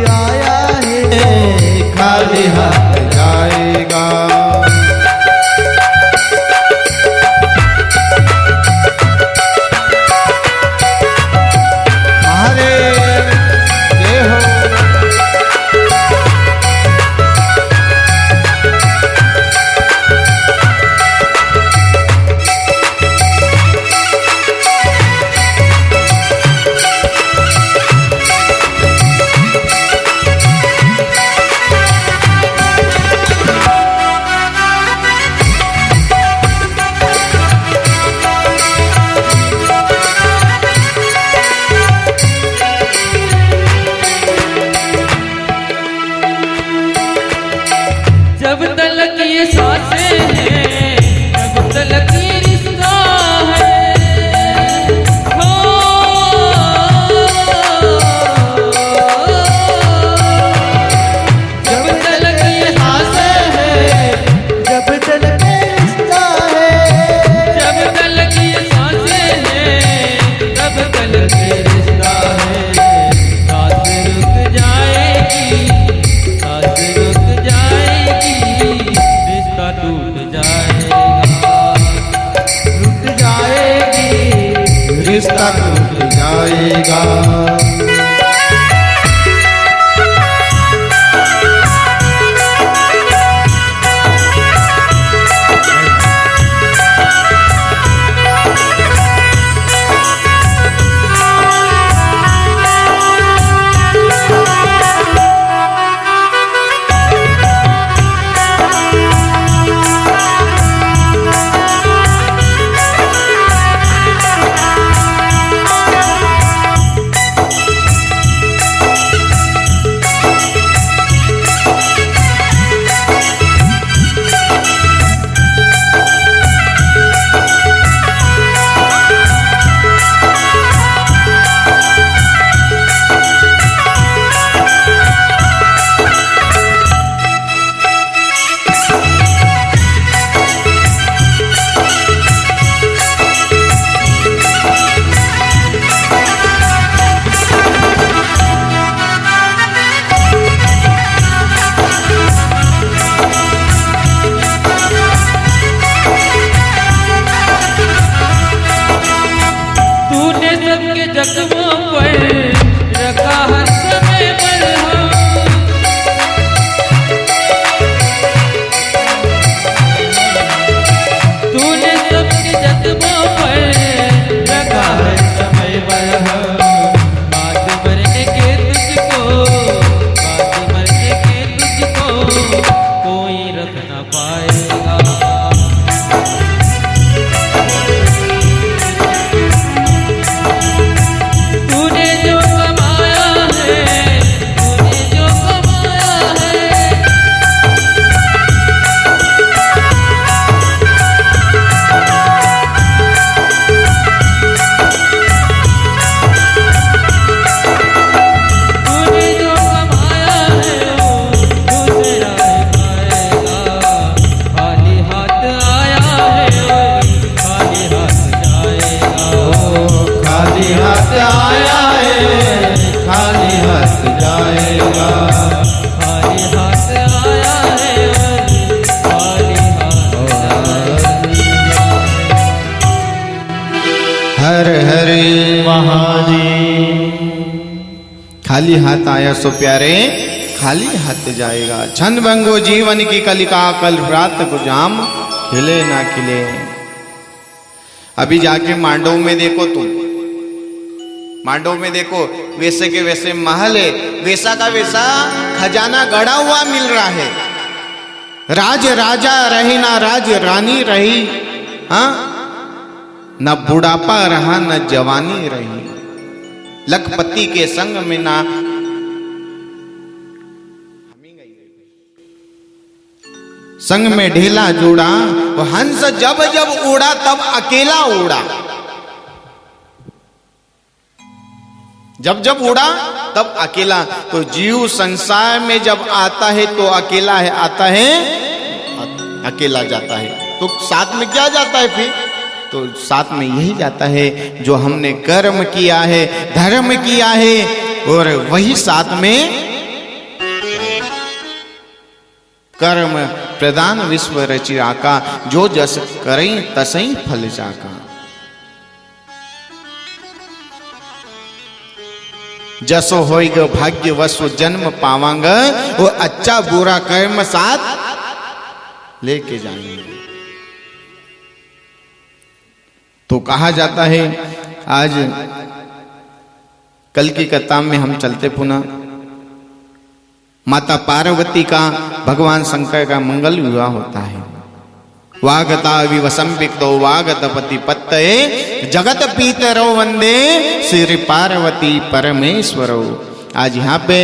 आया है खाली हाथ जाएगा। हरे जय हो। जब तलक ये सांसें हैं तब तलक ये रिश्ता है। हो जब तलक ये सांसें हैं जब तलक रिश्ता है, जब तलक ये सांसें हैं तब तलक ये रिश्ता है। सांस रुक जाएगी, सांस रुक जाएगी, रिश्ता टूट जाएगा। टूट जाएगी रिश्ता टूट जाएगा। तूने सबके जख्मों पर रखा हर समय मरहम। तूने सबके जख्मों पर रखा हर समय मरहम। बात मरने के तुझको, बात मरने के तुझको कोई रख ना पाएगा। तूने जो कमाया है, तूने जो कमाया है, तूने जो कमाया है वो दूसरा पाएगा। खाली हाथ आया है वो खाली हाथ जाएगा। खाली हाथ आया है खाली हाथ जाएगा। खाली हाथ आया है वो खाली हाथ जाएगा। हर हरे महादेव। खाली हाथ आया सो प्यारे खाली हाथ जाएगा। छंद भंगो जीवन की कलिका कल रात को जाम खिले ना खिले। अभी जाके मांडव में देखो तुम, मांडव में देखो वैसे के वैसे महल है, वैसा का वैसा खजाना गड़ा हुआ मिल रहा है। राज राजा रहे ना राज रानी रही, हाँ न बुढ़ापा रहा न जवानी रही। लखपति के संग में ना संग में ढेला जोड़ा। वो हंस जब जब उड़ा तब अकेला उड़ा। जब जब उड़ा तब अकेला। तो जीव संसार में जब आता है तो अकेला है, आता है अकेला जाता है। तो साथ में क्या जाता है फिर? तो साथ में यही जाता है जो हमने कर्म किया है, धर्म किया है, और वही साथ में कर्म प्रदान विश्व रचिया का, जो जस करें तसई फल जाका। जसो होइग भाग्य वसु जन्म पावांग, वो अच्छा बुरा कर्म साथ लेके जाएंगे। तो कहा जाता है, आज कल की कथा में हम चलते पुनः माता पार्वती का भगवान शंकर का मंगल विवाह होता है। वागता विवसंपिक्तो वागतपति पत्तये, जगत पीतरो वंदे श्री पार्वती परमेश्वरो। आज यहाँ पे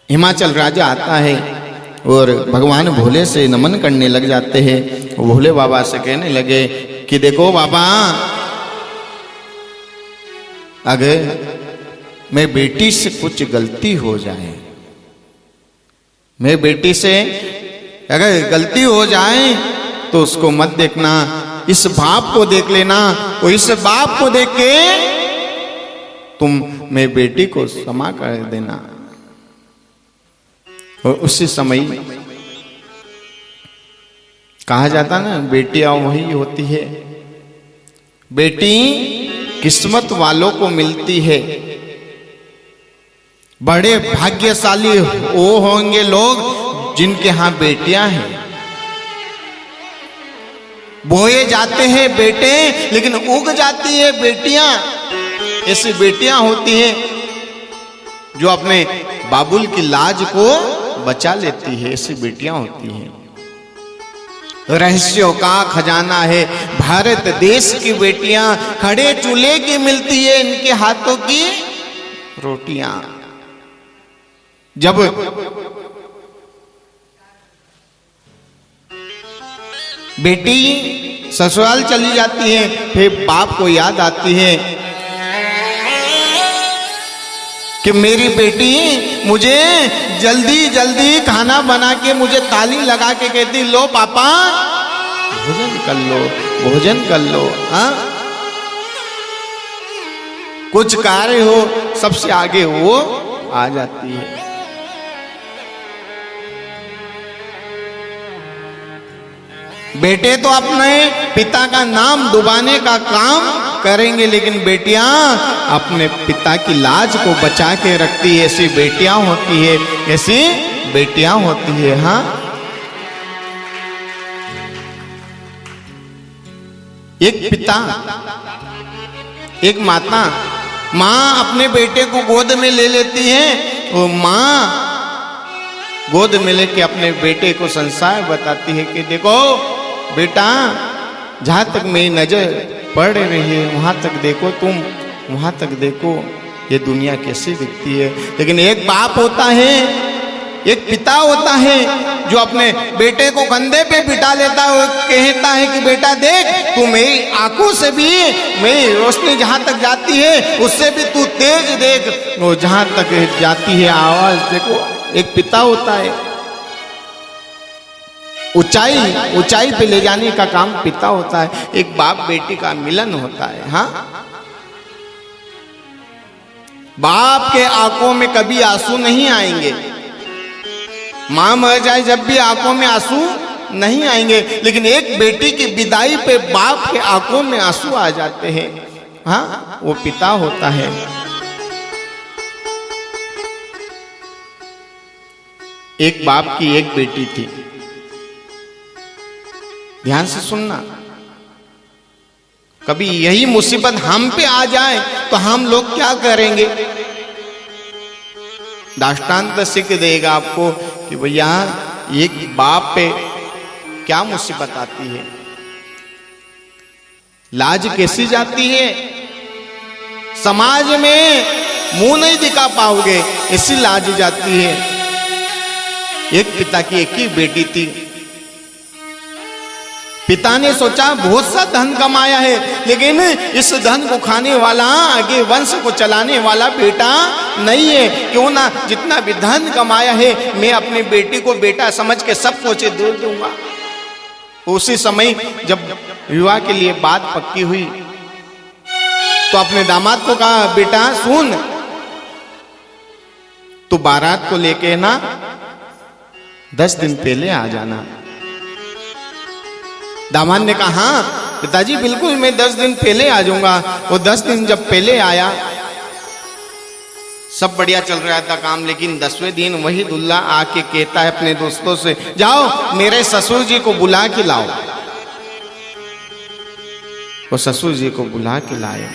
हिमाचल राजा आता है और भगवान भोले से नमन करने लग जाते हैं। भोले बाबा से कहने लगे कि देखो बाबा, अगर मैं बेटी से कुछ गलती हो जाए, मैं बेटी से अगर गलती हो जाए तो उसको मत देखना, इस बाप को देख लेना, और इस बाप को देख के तुम मैं बेटी को क्षमा कर देना। और उसी समय कहा जाता ना, बेटियां वही होती है, बेटी किस्मत वालों को मिलती है। बड़े भाग्यशाली वो होंगे लोग जिनके यहां बेटियां हैं। बोए जाते हैं बेटे लेकिन उग जाती है बेटियां। ऐसी बेटियां होती हैं जो अपने बाबुल की लाज को बचा लेती है, ऐसी बेटियां होती हैं। रहस्यों का खजाना है भारत देश की बेटियां, खड़े चूल्हे की मिलती है इनके हाथों की रोटियां। जब बेटी ससुराल चली जाती है, फिर बाप को याद आती है कि मेरी बेटी मुझे जल्दी जल्दी खाना बना के मुझे ताली लगा के कहती, लो पापा भोजन कर लो, भोजन कर लो। हाँ, कुछ कार्य हो सबसे आगे वो आ जाती है। बेटे तो अपने पिता का नाम डुबाने का काम करेंगे, लेकिन बेटियां अपने पिता की लाज को बचा के रखती है। ऐसी बेटियां होती है, ऐसी बेटियां होती है। हाँ, एक पिता, एक माता, मां अपने बेटे को गोद में ले लेती है और मां गोद में लेके अपने बेटे को संसार बताती है कि देखो बेटा, जहां तक मेरी नजर पड़ रही है वहां तक देखो, तुम वहां तक देखो, ये दुनिया कैसी दिखती है। लेकिन एक बाप होता है, एक पिता होता है जो अपने बेटे को कंधे पे बिठा लेता है और कहता है कि बेटा देख, तू मेरी आंखों से भी मेरी रोशनी जहां तक जाती है उससे भी तू तेज देख, वो जहां तक जाती है आवाज देखो। एक पिता होता है, ऊंचाई पे ले जाने का काम पिता होता है। एक बाप बेटी का मिलन होता है। हाँ, बाप के आंखों में कभी आंसू नहीं आएंगे, मां मर जाए जब भी आंखों में आंसू नहीं आएंगे, लेकिन एक बेटी की विदाई पे बाप के आंखों में आंसू आ जाते हैं। हाँ, वो पिता होता है। एक बाप की एक बेटी थी, ध्यान से सुनना, कभी यही मुसीबत हम पे आ जाए तो हम लोग क्या करेंगे। दृष्टांत सीख देगा आपको कि भैया एक बाप पे क्या मुसीबत आती है, लाज कैसी जाती है, समाज में मुंह नहीं दिखा पाओगे, ऐसी लाज जाती है। एक पिता की एक ही बेटी थी। पिता ने सोचा बहुत सा धन कमाया है, लेकिन इस धन को खाने वाला, आगे वंश को चलाने वाला बेटा नहीं है। क्यों ना जितना भी धन कमाया है मैं अपनी बेटी को बेटा समझ के सब कुछ दे दूंगा। उसी समय जब विवाह के लिए बात पक्की हुई तो अपने दामाद को कहा, बेटा सुन, तू बारात को लेके ना 10 दिन पहले आ जाना। दामाद ने कहा हाँ पिताजी बिल्कुल मैं 10 दिन पहले आ जाऊंगा। वो 10 दिन जब पहले आया, सब बढ़िया चल रहा था काम, लेकिन 10वें दिन वही दुल्ला आके कहता है अपने दोस्तों से, जाओ मेरे ससुर जी को बुला के लाओ। वो ससुर जी को बुला के लाए।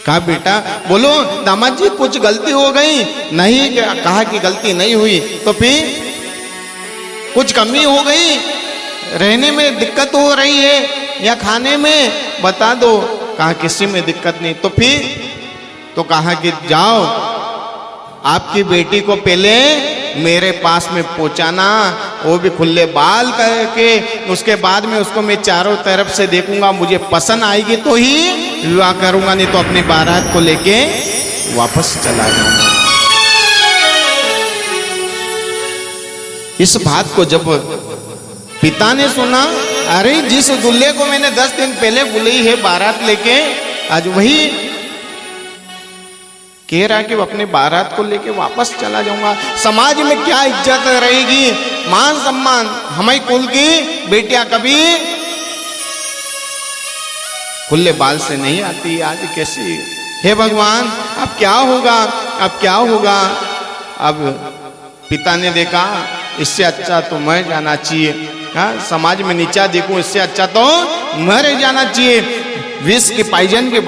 कहा बेटा बोलो दामाद जी कुछ गलती हो गई? नहीं, कहा कि गलती नहीं हुई। तो फिर कुछ कमी हो गई, रहने में दिक्कत हो रही है या खाने में, बता दो। कहा किसी में दिक्कत नहीं। तो फिर तो कहा कि जाओ आपकी बेटी को पहले मेरे पास में पहुंचाना, वो भी खुले बाल करके, उसके बाद में उसको मैं चारों तरफ से देखूंगा, मुझे पसंद आएगी तो ही विवाह करूंगा, नहीं तो अपनी बारात को लेके वापस चला जाऊंगा। इस बात को जब पिता ने सुना, अरे जिस दूल्हे को मैंने 10 दिन पहले बुलाई है बारात लेके, आज वही कह रहा कि अपने बारात को लेके वापस चला जाऊंगा। समाज में क्या इज्जत रहेगी, मान सम्मान? हमारी कुल की बेटियां कभी खुले बाल से नहीं आती, आज कैसी? हे भगवान अब क्या होगा, अब क्या होगा? अब पिता ने देखा इससे अच्छा तो मर जाना चाहिए, हाँ समाज में नीचा देखूं, इससे अच्छा तो मर जाना चाहिए। विष के पॉइजन के